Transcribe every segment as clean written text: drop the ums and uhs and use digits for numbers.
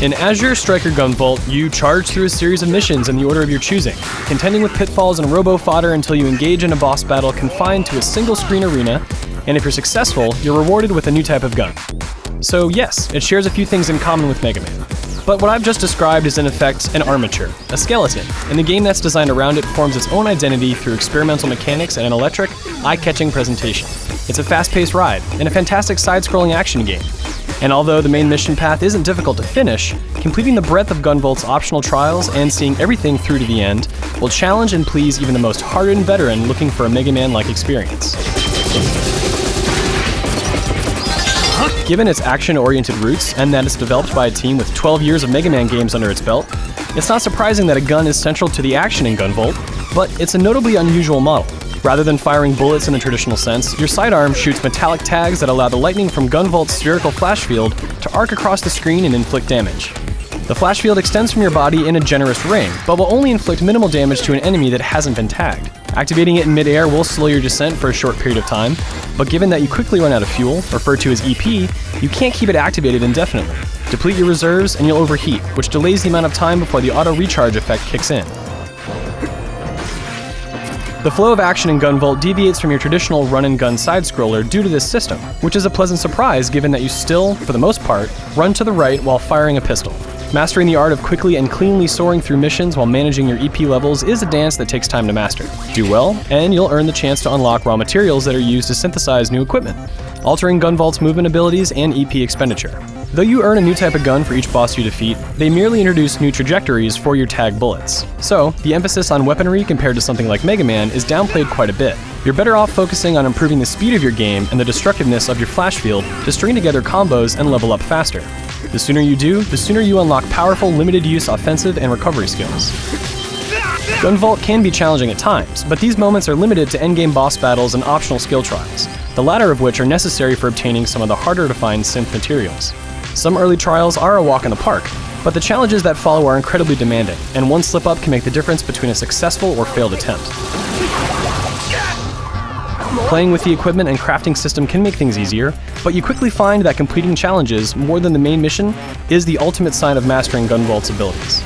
In Azure Striker Gunvolt, you charge through a series of missions in the order of your choosing, contending with pitfalls and robo-fodder until you engage in a boss battle confined to a single-screen arena, and if you're successful, you're rewarded with a new type of gun. So yes, it shares a few things in common with Megaman. But what I've just described is in effect an armature, a skeleton, and the game that's designed around it forms its own identity through experimental mechanics and an electric, eye-catching presentation. It's a fast-paced ride, and a fantastic side-scrolling action game. And although the main mission path isn't difficult to finish, completing the breadth of Gunvolt's optional trials and seeing everything through to the end will challenge and please even the most hardened veteran looking for a Mega Man-like experience. Given its action-oriented roots and that it's developed by a team with 12 years of Mega Man games under its belt, it's not surprising that a gun is central to the action in Gunvolt, but it's a notably unusual model. Rather than firing bullets in the traditional sense, your sidearm shoots metallic tags that allow the lightning from Gunvolt's spherical flash field to arc across the screen and inflict damage. The flash field extends from your body in a generous ring, but will only inflict minimal damage to an enemy that hasn't been tagged. Activating it in mid-air will slow your descent for a short period of time, but given that you quickly run out of fuel, referred to as EP, you can't keep it activated indefinitely. Deplete your reserves and you'll overheat, which delays the amount of time before the auto-recharge effect kicks in. The flow of action in Gunvolt deviates from your traditional run-and-gun side-scroller due to this system, which is a pleasant surprise given that you still, for the most part, run to the right while firing a pistol. Mastering the art of quickly and cleanly soaring through missions while managing your EP levels is a dance that takes time to master. Do well, and you'll earn the chance to unlock raw materials that are used to synthesize new equipment, altering Gunvolt's movement abilities and EP expenditure. Though you earn a new type of gun for each boss you defeat, they merely introduce new trajectories for your tag bullets. So, the emphasis on weaponry compared to something like Mega Man is downplayed quite a bit. You're better off focusing on improving the speed of your game and the destructiveness of your flash field to string together combos and level up faster. The sooner you do, the sooner you unlock powerful, limited-use offensive and recovery skills. Gunvolt can be challenging at times, but these moments are limited to endgame boss battles and optional skill trials, the latter of which are necessary for obtaining some of the harder-to-find synth materials. Some early trials are a walk in the park, but the challenges that follow are incredibly demanding, and one slip-up can make the difference between a successful or failed attempt. Playing with the equipment and crafting system can make things easier, but you quickly find that completing challenges more than the main mission is the ultimate sign of mastering Gunvolt's abilities.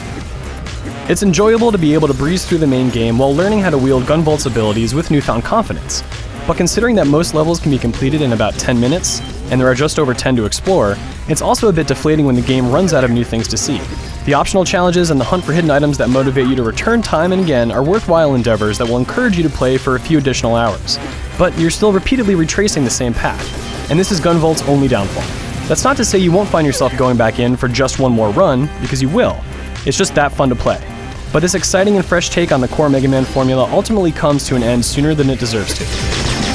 It's enjoyable to be able to breeze through the main game while learning how to wield Gunvolt's abilities with newfound confidence, but considering that most levels can be completed in about 10 minutes, and there are just over 10 to explore, it's also a bit deflating when the game runs out of new things to see. The optional challenges and the hunt for hidden items that motivate you to return time and again are worthwhile endeavors that will encourage you to play for a few additional hours. But you're still repeatedly retracing the same path, and this is Gunvolt's only downfall. That's not to say you won't find yourself going back in for just one more run, because you will. It's just that fun to play. But this exciting and fresh take on the core Mega Man formula ultimately comes to an end sooner than it deserves to.